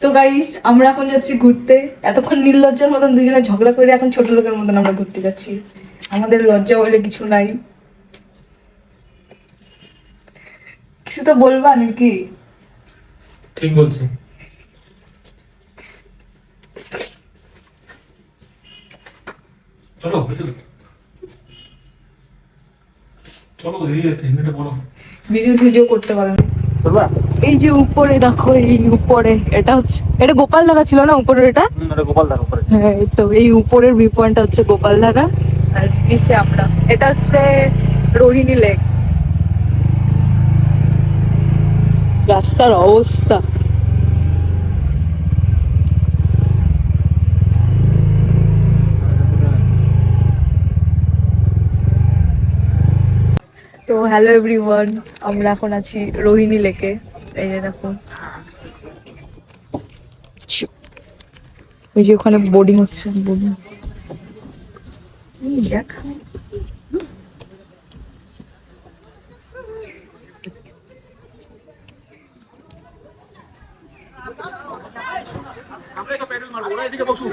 তো গাইস আমরা এখন যাচ্ছি ঘুরতে। এতক্ষণ নির্লজ্জার মতন দুজনে ঝগড়া করে এখন ছোট লোকের মতন আমরা ঘুরতে যাচ্ছি। আমাদের লজ্জা বলে কিছু নাই। কিছু তো বলবা নাকি? ঠিক বলছে। চলো চলো ধীরে ধীরে বলো। ভিডিও করতে পারে না। চলবা? এই যে উপরে দেখো, এই উপরে এটা গোপালধারা ছিল না উপরে এটা? এটা গোপালদার উপরে। হ্যাঁ, এই তো এই উপরের ভিউ পয়েন্টটা হচ্ছে গোপালধারা, আর নিচে আমরা, এটা হচ্ছে রোহিণী লেক। রাস্তার অবস্থা তো হ্যালো এভরিওয়ান, আমরা এখন আছি রোহিণী লেকে। এই যে দেখো, ওই যে ওখানে বোর্ডিং হচ্ছে, বোর্ডিং দেখ। আমরা একটা প্যাডেল মারবো, এদিকে বসুন।